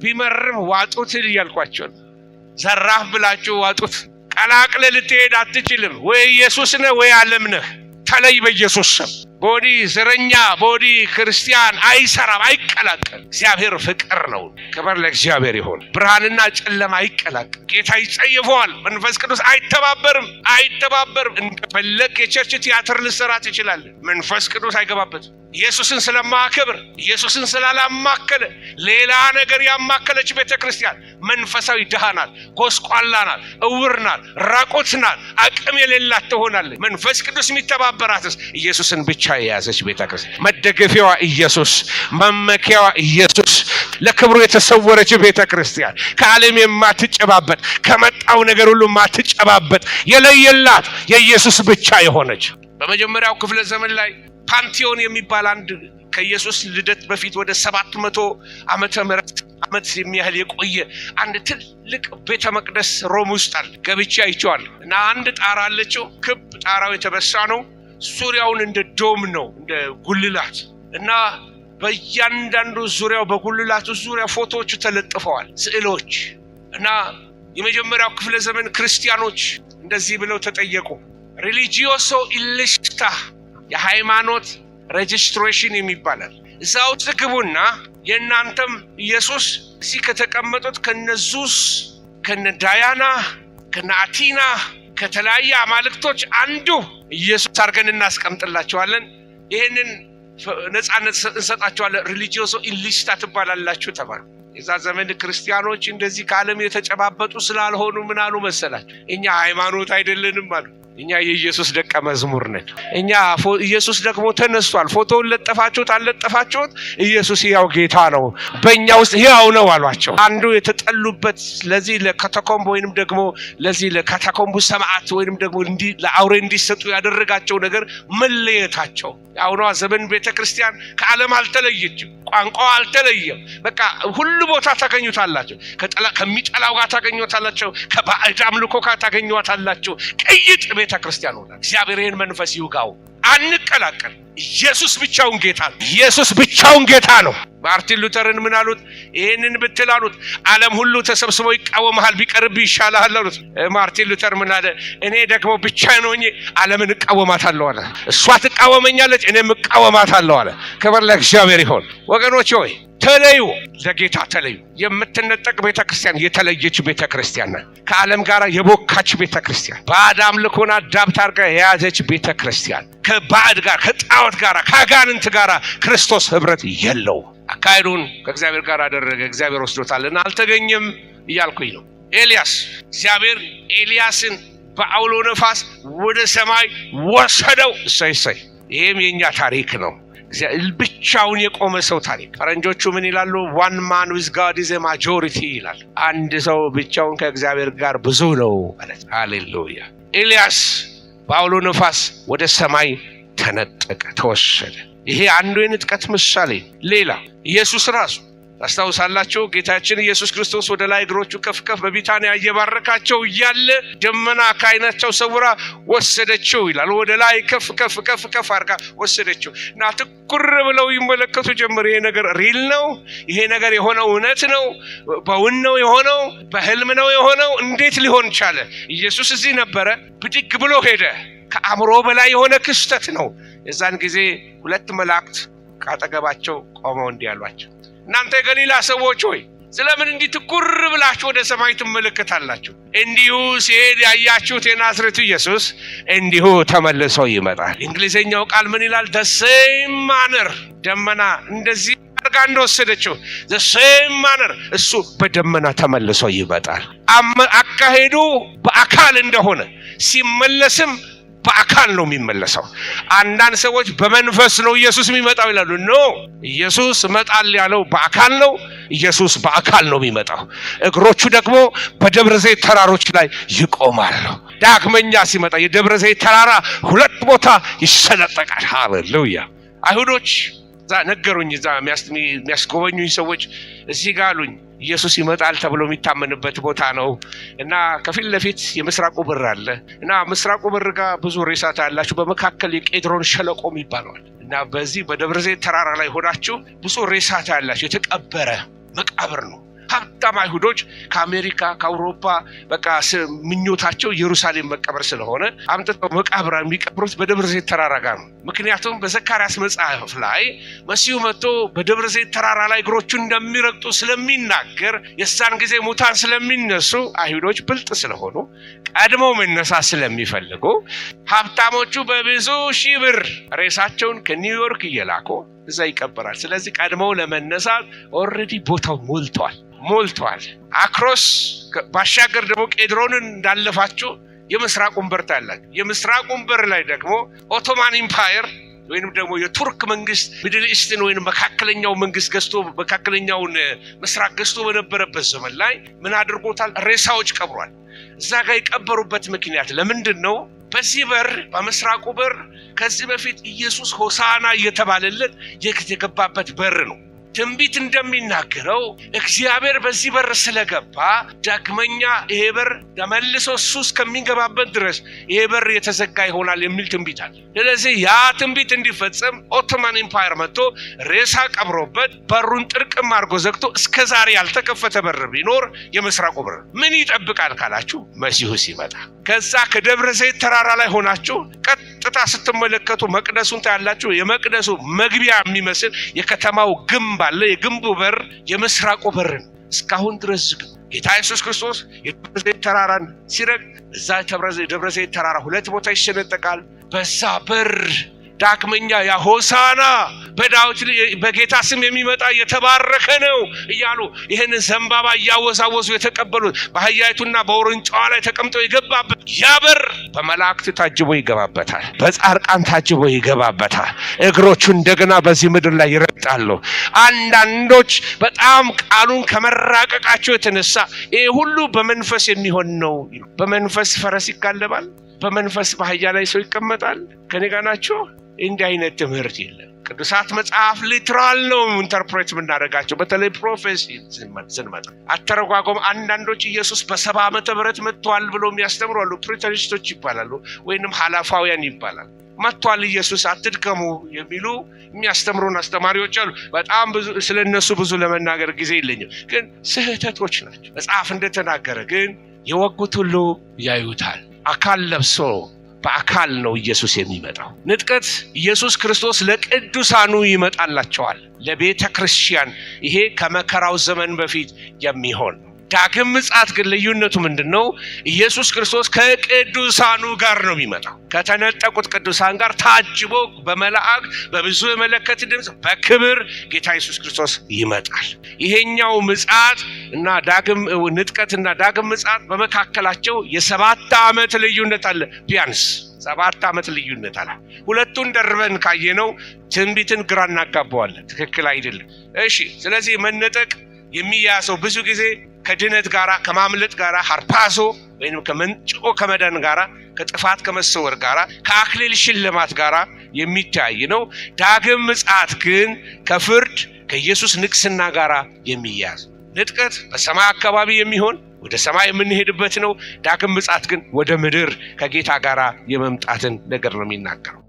ቢመርም ዋጡት እያልኳቸው ዘራፍ ብላችሁ ዋጡት። ቀላቅለ ልትሄድ አትችልም። ወይ ኢየሱስ ነህ ወይ ዓለም ነህ። ተለይ በኢየሱስ ስም። ቦዲ ዘረኛ ቦዲ ክርስቲያን አይሰራም፣ አይቀላቀል። እግዚአብሔር ፍቅር ነው። ክብር ለእግዚአብሔር ይሁን። ብርሃንና ጨለማ አይቀላቀል። ጌታ ይጸየፈዋል። መንፈስ ቅዱስ አይተባበርም። እንደፈለክ የቸርች ቲያትር ልሰራ ትችላለህ። መንፈስ ቅዱስ አይገባበትም። ኢየሱስን ስለማከብር ኢየሱስን ስላላማከለ ሌላ ነገር ያማከለች ቤተክርስቲያን መንፈሳዊ ድሃ ናት፣ ጎስቋላ ናት፣ እውር ናት፣ ራቆት ናት፣ አቅም የሌላት ትሆናለች። መንፈስ ቅዱስ የሚተባበራትስ ኢየሱስን ብቻ የያዘች ቤተክርስቲያን፣ መደገፊያዋ ኢየሱስ፣ መመኪያዋ ኢየሱስ፣ ለክብሩ የተሰወረች ቤተክርስቲያን፣ ከዓለም የማትጨባበጥ ከመጣው ነገር ሁሉ የማትጨባበጥ የለየላት የኢየሱስ ብቻ የሆነች። በመጀመሪያው ክፍለ ዘመን ላይ ፓንቲዮን የሚባል አንድ ከኢየሱስ ልደት በፊት ወደ 700 ዓመተ ምህረት የሚያህል የቆየ አንድ ትልቅ ቤተ መቅደስ ሮም ውስጥ አለ። ገብቼ አይቼዋለሁ። እና አንድ ጣራ አለችው። ክብ ጣራው የተበሳ ነው። ዙሪያውን እንደ ዶም ነው፣ እንደ ጉልላት። እና በእያንዳንዱ ዙሪያው በጉልላቱ ዙሪያ ፎቶዎች ተለጥፈዋል፣ ስዕሎች። እና የመጀመሪያው ክፍለ ዘመን ክርስቲያኖች እንደዚህ ብለው ተጠየቁ። ሪሊጂዮሶ ኢሊስታ የሃይማኖት ሬጅስትሬሽን የሚባላል። እዛ ውስጥ ግቡና የእናንተም ኢየሱስ እዚህ ከተቀመጡት ከነዙስ ከነዳያና ከነአቲና ከተለያየ አማልክቶች አንዱ ኢየሱስ አድርገን እናስቀምጥላችኋለን። ይህንን ነፃነት እንሰጣችኋለን። ሪሊጂዮሶ ኢሊስታ ትባላላችሁ ተባሉ። የዛ ዘመን ክርስቲያኖች እንደዚህ ከዓለም የተጨባበጡ ስላልሆኑ ምን አሉ መሰላችሁ? እኛ ሃይማኖት አይደለንም አሉ። እኛ የኢየሱስ ደቀ መዝሙር ነን። እኛ ኢየሱስ ደግሞ ተነስቷል። ፎቶውን ለጠፋችሁት አልለጠፋችሁት ኢየሱስ ያው ጌታ ነው፣ በእኛ ውስጥ ያው ነው አሏቸው። አንዱ የተጠሉበት ለዚህ ለካታኮምብ ወይንም ደግሞ ለዚህ ለካታኮምቡ ሰማዕት ወይንም ደግሞ ለአውሬ እንዲሰጡ ያደረጋቸው ነገር መለየታቸው። ያውኗ ዘመን ቤተክርስቲያን ከዓለም አልተለየችም፣ ቋንቋው አልተለየም። በቃ ሁሉ ቦታ ታገኙታላችሁ። ከሚጠላው ጋር ታገኙታላችሁ፣ ከባዕድ አምልኮ ጋር ታገኙታላችሁ። ቀይጥ ቤተክርስቲያን ሆነ። እግዚአብሔር ይህን መንፈስ ይውጋው። አንቀላቀል። ኢየሱስ ብቻውን ጌታ ነው። ኢየሱስ ብቻውን ጌታ ነው። ማርቲን ሉተርን ምን አሉት? ይሄንን ብትል አሉት ዓለም ሁሉ ተሰብስቦ ይቃወማል፣ ቢቀርብ ይሻላል አሉት። ማርቲን ሉተር ምን አለ? እኔ ደግሞ ብቻ ነው እንጂ ዓለምን እቃወማታለሁ አለ። እሷ ትቃወመኛለች፣ እኔም እቃወማታለሁ አለ። ክብር ለእግዚአብሔር ይሁን። ወገኖች ሆይ ተለዩ፣ ለጌታ ተለዩ። የምትነጠቅ ቤተክርስቲያን የተለየች ቤተክርስቲያን ናት። ከዓለም ጋር የቦካች ቤተክርስቲያን፣ ባዕድ አምልኮና ዳብት አድርጋ የያዘች ቤተክርስቲያን፣ ከባዕድ ጋር ከጣዖት ጋር ከአጋንንት ጋር ክርስቶስ ህብረት የለው። አካሄዱን ከእግዚአብሔር ጋር አደረገ፣ እግዚአብሔር ወስዶታልና አልተገኘም እያልኩኝ ነው። ኤልያስ እግዚአብሔር ኤልያስን በአውሎ ነፋስ ወደ ሰማይ ወሰደው። እሰይ! ይሄም የኛ ታሪክ ነው። ብቻውን የቆመ ሰው ታሪክ። ፈረንጆቹ ምን ይላሉ? one man with God is a majority ይላል። አንድ ሰው ብቻውን ከእግዚአብሔር ጋር ብዙ ነው ማለት። ሃሌሉያ! ኤልያስ በአውሎ ነፋስ ወደ ሰማይ ተነጠቀ፣ ተወሰደ። ይሄ አንዱ የንጥቀት ምሳሌ። ሌላ ኢየሱስ ራሱ ታስታውሳላችሁ። ጌታችን ኢየሱስ ክርስቶስ ወደ ላይ እግሮቹ ከፍ በቢታንያ እየባረካቸው እያለ ደመና ከዓይናቸው ሰውራ ወሰደችው ይላል። ወደ ላይ ከፍ አድርጋ ወሰደችው እና ትኩር ብለው ይመለከቱ ጀመር። ይሄ ነገር ሪል ነው? ይሄ ነገር የሆነው እውነት ነው? በውን ነው የሆነው? በህልም ነው የሆነው? እንዴት ሊሆን ቻለ? ኢየሱስ እዚህ ነበረ፣ ብድግ ብሎ ሄደ። ከአእምሮ በላይ የሆነ ክስተት ነው። የዛን ጊዜ ሁለት መላእክት ካጠገባቸው ቆመው እንዲህ አሏቸው፣ እናንተ የገሊላ ሰዎች ሆይ ስለምን እንዲህ ትኩር ብላችሁ ወደ ሰማይ ትመለከታላችሁ? እንዲሁ ሲሄድ ያያችሁት የናዝሬቱ ኢየሱስ እንዲሁ ተመልሶ ይመጣል። እንግሊዘኛው ቃል ምን ይላል? the same manner ደመና እንደዚህ አድርጋ እንደወሰደችው the same manner እሱ በደመና ተመልሶ ይመጣል። አካሄዱ በአካል እንደሆነ ሲመለስም በአካል ነው የሚመለሰው። አንዳንድ ሰዎች በመንፈስ ነው ኢየሱስ የሚመጣው ይላሉ። ኖ፣ ኢየሱስ መጣል ያለው በአካል ነው። ኢየሱስ በአካል ነው የሚመጣው። እግሮቹ ደግሞ በደብረ ዘይት ተራሮች ላይ ይቆማሉ። ዳግመኛ ሲመጣ የደብረ ዘይት ተራራ ሁለት ቦታ ይሰነጠቃል። ሃሌሉያ! አይሁዶች ነገሩኝ፣ እዛ የሚያስጎበኙኝ ሰዎች እዚህ ጋር አሉኝ ኢየሱስ ይመጣል ተብሎ የሚታመንበት ቦታ ነው እና ከፊት ለፊት የምስራቁ በር አለ እና ምስራቁ በር ጋር ብዙ ሬሳት አላችሁ። በመካከል የቄድሮን ሸለቆ ይባላል እና በዚህ በደብረ ዘይት ተራራ ላይ ሆናችሁ ብዙ ሬሳት አላችሁ። የተቀበረ መቃብር ነው። በጣም አይሁዶች ከአሜሪካ ከአውሮፓ በቃ ምኞታቸው ኢየሩሳሌም መቀበር ስለሆነ አምጥተው መቃብር የሚቀብሩት በደብረ ዘይት ተራራ ጋር ነው። ምክንያቱም በዘካርያስ መጽሐፍ ላይ መሲሁ መጥቶ በደብረ ዘይት ተራራ ላይ እግሮቹን እንደሚረግጡ ስለሚናገር የዛን ጊዜ ሙታን ስለሚነሱ አይሁዶች ብልጥ ስለሆኑ ቀድመው መነሳት ስለሚፈልጉ ሀብታሞቹ በብዙ ሺህ ብር ሬሳቸውን ከኒውዮርክ እየላኩ እዛ ይቀበራል። ስለዚህ ቀድመው ለመነሳት ኦልሬዲ ቦታው ሞልቷል። አክሮስ ባሻገር ደግሞ ቄድሮንን እንዳለፋችሁ የምስራቁን በር ታያላችሁ። የምስራቁን በር ላይ ደግሞ ኦቶማን ኢምፓየር ወይንም ደግሞ የቱርክ መንግስት ሚድል ኢስትን ወይንም መካከለኛው መንግስት ገዝቶ መካከለኛውን ምስራቅ ገዝቶ በነበረበት ዘመን ላይ ምን አድርጎታል? ሬሳዎች ቀብሯል። እዛ ጋር የቀበሩበት ምክንያት ለምንድን ነው? በዚህ በር በምስራቁ በር ከዚህ በፊት ኢየሱስ ሆሳና እየተባለለት የገባበት በር ነው። ትንቢት እንደሚናገረው እግዚአብሔር በዚህ በር ስለገባ ዳግመኛ ይሄ በር ተመልሶ እሱ እስከሚገባበት ድረስ ይሄ በር የተዘጋ ይሆናል የሚል ትንቢት አለ። ስለዚህ ያ ትንቢት እንዲፈጸም ኦቶማን ኢምፓየር መጥቶ ሬሳ ቀብሮበት በሩን ጥርቅም አድርጎ ዘግቶ እስከዛሬ ያልተከፈተ በር ቢኖር የምስራቁ በር ምን ይጠብቃል ካላችሁ መሲሁ ሲመጣ። ከዛ ከደብረ ዘይት ተራራ ላይ ሆናችሁ ቀጥታ ስትመለከቱ መቅደሱን ታያላችሁ። የመቅደሱ መግቢያ የሚመስል የከተማው ግንብ አለ። የግንቡ በር የምስራቁ በር እስካሁን ድረስ ዝግ። ጌታ ኢየሱስ ክርስቶስ የደብረ ዘይት ተራራን ሲረግጥ እዛ ደብረ ዘይት ተራራ ሁለት ቦታ ይሸነጠቃል። በዛ በር ዳግመኛ ያ ሆሳና በዳዊት በጌታ ስም የሚመጣ የተባረከ ነው እያሉ ይሄንን ዘንባባ እያወዛወዙ የተቀበሉት በአህያይቱና በውርንጫዋ ላይ ተቀምጠው የገባበት ያ በር በመላእክት ታጅቦ ይገባበታል። በጻድቃን ታጅቦ ይገባበታል። እግሮቹ እንደገና በዚህ ምድር ላይ ይረግጣሉ። አንዳንዶች በጣም ቃሉን ከመራቀቃቸው የተነሳ ይሄ ሁሉ በመንፈስ የሚሆን ነው። በመንፈስ ፈረስ ይጋለባል፣ በመንፈስ በአህያ ላይ ሰው ይቀመጣል። ከኔ ጋር ናቸው። እንዲህ አይነት ትምህርት የለም። ቅዱሳት መጽሐፍ ሊትራል ነው ኢንተርፕሬት የምናደርጋቸው። በተለይ ፕሮፌሲ ስንመጣ አተረጓጎም አንዳንዶች ኢየሱስ በ70 ዓመተ ምህረት መጥቷል ብሎ የሚያስተምሩ አሉ። ፕሪተሪስቶች ይባላሉ ወይንም ሐላፋውያን ይባላል። መጥቷል ኢየሱስ አትድከሙ የሚሉ የሚያስተምሩን አስተማሪዎች አሉ። በጣም ብዙ ስለነሱ ብዙ ለመናገር ጊዜ የለኝም፣ ግን ስህተቶች ናቸው። መጽሐፍ እንደተናገረ ግን የወጉት ሁሉ ያዩታል። አካል ለብሶ በአካል ነው ኢየሱስ የሚመጣው። ንጥቀት ኢየሱስ ክርስቶስ ለቅዱሳኑ ይመጣላቸዋል፣ ለቤተ ክርስቲያን። ይሄ ከመከራው ዘመን በፊት የሚሆን ዳግም ምጽአት ግን ልዩነቱ ምንድነው? ኢየሱስ ክርስቶስ ከቅዱሳኑ ጋር ነው የሚመጣው። ከተነጠቁት ቅዱሳን ጋር ታጅቦ በመላእክት በብዙ የመለከት ድምፅ በክብር ጌታ ኢየሱስ ክርስቶስ ይመጣል። ይሄኛው ምጽአት እና ዳግም ንጥቀትና ዳግም ምጽአት በመካከላቸው የ7 ዓመት ልዩነት አለ። ቢያንስ 7 ዓመት ልዩነት አለ። ሁለቱን ደርበን ካየነው ትንቢትን ግራ እናጋባዋለን። ትክክል አይደለም። እሺ፣ ስለዚህ መነጠቅ የሚያሰው ብዙ ጊዜ ከድነት ጋራ ከማምለጥ ጋራ ሐርፓሶ ወይንም ከመንጭቆ ከመዳን ጋራ ከጥፋት ከመሰወር ጋራ ከአክሊል ሽልማት ጋራ የሚታይ ነው። ዳግም ምጽአት ግን ከፍርድ ከኢየሱስ ንግስና ጋራ የሚያዝ። ንጥቀት በሰማይ አካባቢ የሚሆን ወደ ሰማይ የምንሄድበት ነው። ዳግም ምጽአት ግን ወደ ምድር ከጌታ ጋራ የመምጣትን ነገር ነው የሚናገረው።